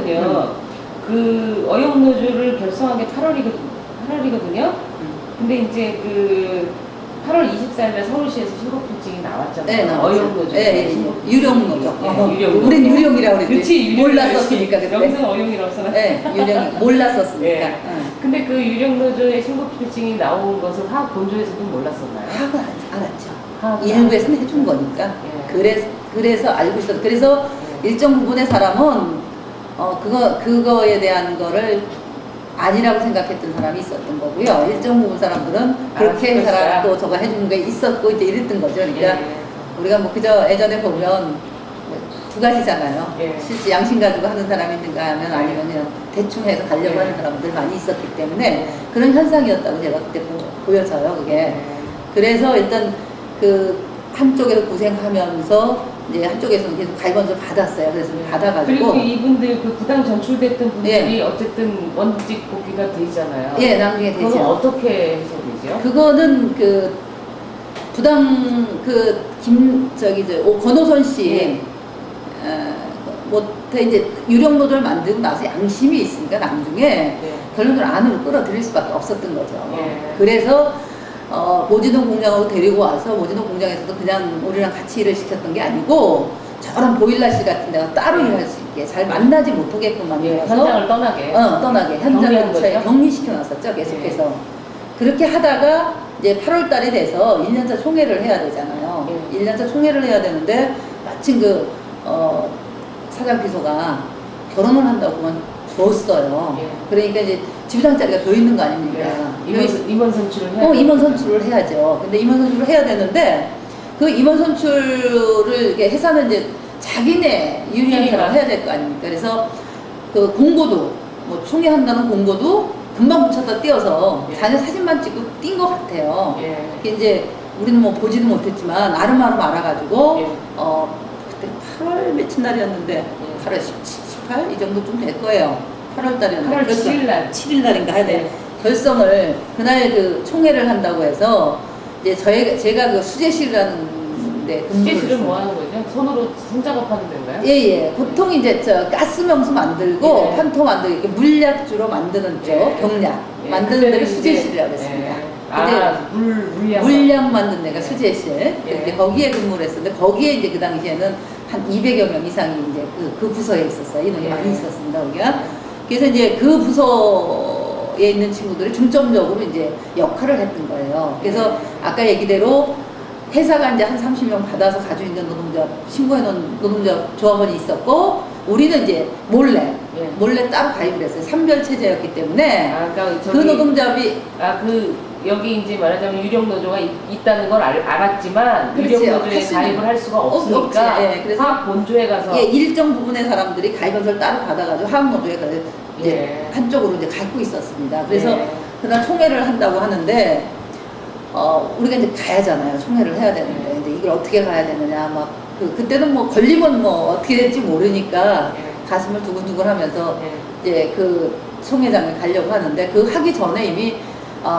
하면은요, 그 어용노조를 결성한 게 8월이거든요. 근데 이제 그 8월 24일에 서울시에서 신고필증이 나왔잖아요. 네, 나왔죠. 어용노조. 유령노조. 유령노조. 우린 유령이라고 그랬지. 그치, 몰랐었으니까 그때. 여기서는 어용이라고 써놨어요. 네, 유령이 몰랐었으니까. 예. 근데 그 유령노조의 신고필증이 나온 것을 화학 본조에서도 몰랐었나요? 하고 알았죠. 화학 일부에서는 해준 거니까. 예. 그래서 알고 있었어. 그래서 일정 부분의 사람은 그거에 대한 거를 아니라고 생각했던 사람이 있었던 거고요. 일정 부분 사람들은 그렇게 해서라 또 저거 해주는 게 있었고 이제 이랬던 거죠. 그러니까 예. 우리가 뭐 그저 예전에 보면 두 가지잖아요. 예. 실제 양심 가지고 하는 사람이 있는가 하면 아니면 그냥 대충 해서 가려고 예. 하는 사람들 많이 있었기 때문에 예. 그런 현상이었다고 제가 그때 보여져요. 그게. 예. 그래서 일단 그 한쪽에서 고생하면서 이제 한쪽에서는 계속 가입원서 받았어요. 그래서 받아가지고. 그리고 이분들 그 부당 전출됐던 분들이 예. 어쨌든 원직 복귀가 되잖아요. 예, 나중에 되죠. 그건 어떻게 해석되죠? 그거는 그 부당 권호선 씨 예. 뭐 이제 유령노조를 만들고 나서 양심이 있으니까 나중에 예. 결론을 안으로 끌어들일 수밖에 없었던 거죠. 예. 그래서 모진동 공장으로 데리고 와서 모진동 공장에서도 그냥 우리랑 같이 일을 시켰던 게 아니고 저런 보일러실 같은 데가 따로 일할 수 있게 잘 만나지 못하게끔 예. 만들어서 현장을 떠나게. 떠나게 현장 격리한 근처에 거죠? 격리시켜 놨었죠. 계속해서. 예. 그렇게 하다가 이제 8월 달이 돼서 1년차 총회를 해야 되잖아요. 예. 1년차 총회를 해야 되는데 마침 사장 비서가 결혼을 한다고 그만뒀어요. 예. 그러니까 이제 집상 자리가 더 있는 거 아닙니까? 임원 선출을 해야 임원 선출을 해야죠. 근데 임원 선출을 해야 되는데 그 임원 선출을 이렇게 해서는 이제 자기네 유리한 사람 해야 될 거 아닙니까? 그래서 그 공고도 뭐 총회 한다는 공고도 금방 붙였다 띄어서 예. 자기 사진만 찍고 띈 것 같아요. 예. 그게 이제 우리는 뭐 보지는 못했지만 아름아름 알아가지고 예. 그때 8월 며칠 날이었는데 8월 17, 18 이 정도쯤 될 거예요. 8월 달이었는데 8월 7일 날. 7일 날인가 하여튼 예. 결성을 그날 그 총회를 한다고 해서 이제 제가 그 수제실이라는 데 수제실은 뭐 하는 거죠? 손으로 손작업하는 데인가요? 예예. 보통 이제 가스 명수 만들고 예. 판토 만들고 이렇게 물약주로 만드는 쪽 예. 경약 예. 만드는 데를 그때는 수제실이라고 이제, 했습니다. 예. 물량. 물량 만든 데가 예. 수제실. 예. 이제 거기에 근무를 했었는데 거기에 이제 그 당시에는 한 200여 명 이상이 이제 그 부서에 있었어요. 인원이 예. 많이 있었습니다. 거기가. 그래서 이제 그 부서에 있는 친구들이 중점적으로 이제 역할을 했던 거예요. 그래서 아까 얘기대로 회사가 이제 한 30명 받아서 가지고 있는 노동자, 신고해 놓은 노동자 조합원이 있었고, 우리는 이제 몰래 따로 가입을 했어요. 산별 체제였기 때문에. 그러니까 그 노동자비. 여기 이제 말하자면 유령노조가 있다는 걸 알았지만, 그렇지요. 유령노조에 가입을 할 수가 없으니까, 예, 그래서 화학 본조에 가서. 예, 일정 부분의 사람들이 가입원서를 따로 받아가지고 화학노조에 이제 예. 한쪽으로 이제 갖고 있었습니다. 그래서 예. 그날 총회를 한다고 하는데, 우리가 이제 가야잖아요. 총회를 해야 되는데. 근데 이걸 어떻게 가야 되느냐. 그때는 뭐 걸리면 뭐 어떻게 될지 모르니까 예. 가슴을 두근두근 하면서 예. 이제 그 총회장을 가려고 하는데 그 하기 전에 이미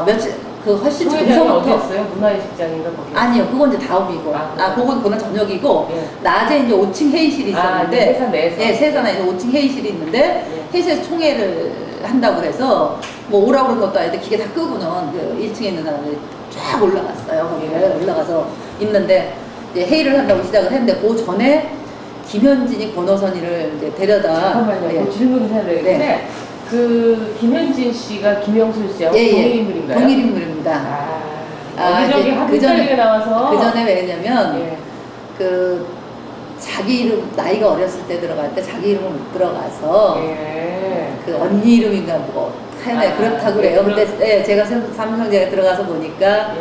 며칠, 훨씬 총회장이 전서부터. 어디였어요? 문화예식장인가 거기? 아니요, 그건 이제 다음이고. 그건 저녁이고, 낮에 이제 5층 회의실이 있었는데, 회사 내에서? 예, 회사내에서 5층 회의실이 있는데, 회사에서 총회를 한다고 해서, 뭐 오라고 그런 것도 아닌데, 기계 다 끄고는 그 1층에 있는 사람들이 쫙 올라갔어요. 거기를 올라가서 있는데, 이제 회의를 한다고 시작을 했는데, 그 전에 김현진이 권호선이를 이제 데려다. 잠깐만요. 질문을 해야 되겠는데, 네. 그 김현진 씨가 김영순 씨하고 예, 동일 인물인가요? 동일 인물입니다. 여기저기 합의자리에 나와서 그 전에 왜냐면, 예. 자기 이름, 나이가 어렸을 때 들어갈 때 자기 이름을 못 들어가서, 예. 그 언니 이름인가 뭐, 하여간 그렇다고 그래요. 근데 제가 삼성제가 들어가서 보니까,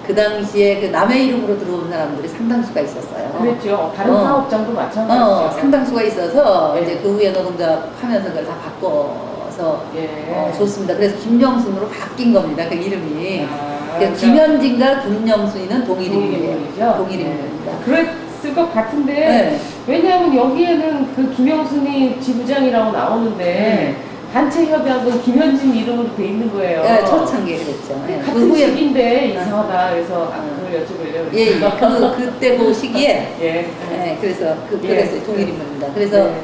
그 당시에 그 남의 이름으로 들어온 사람들이 상당수가 있었어요. 그랬죠. 다른 사업장도 마찬가지죠. 상당수가 있어서, 예. 이제 그 후에 노동자 하면서 그걸 다 바꿔서, 예. 좋습니다. 그래서 김영순으로 바뀐 겁니다. 그 이름이. 그러니까 김현진과 김영순이는 동일 인물이죠. 인물이에요. 동일 인물입니다. 그랬을 것 같은데, 네. 왜냐하면 여기에는 그 김영순이 지부장이라고 나오는데, 단체 협약은 김현진 이름으로 돼 있는 거예요. 네, 초창기에 그랬죠. 네. 같은 시기인데 이상하다. 그래서 그걸 여쭤보려고 그랬어요. 예, 예. 예. 그때 그 시기에. 예. 그래서 그랬어요. 동일 인물입니다. 그래서 예. 예.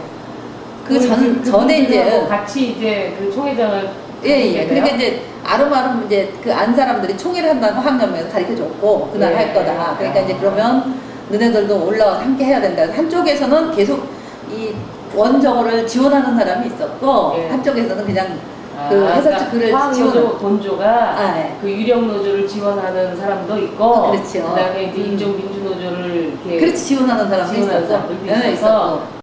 그 전에 이제 같이 이제 그 총회장을 예. 그러니까 이제 아름아름 이제 그 안 사람들이 총회를 한다고 화학연맹에서 가르쳐 줬고 그날 예. 할 거다. 그러니까 이제 그러면 너네들도 올라와서 함께 해야 된다. 그래서 한쪽에서는 계속 이 원정어를 지원하는 사람이 있었고 예. 한쪽에서는 그냥 그 해설적 글을 화학노조 본조가 예. 그 유령노조를 지원하는 사람도 있고 그렇죠. 그다음에 이제 인종민주노조를 이렇게 그렇지 지원하는 사람도 지원하는 있었고 사람들도 예, 있어서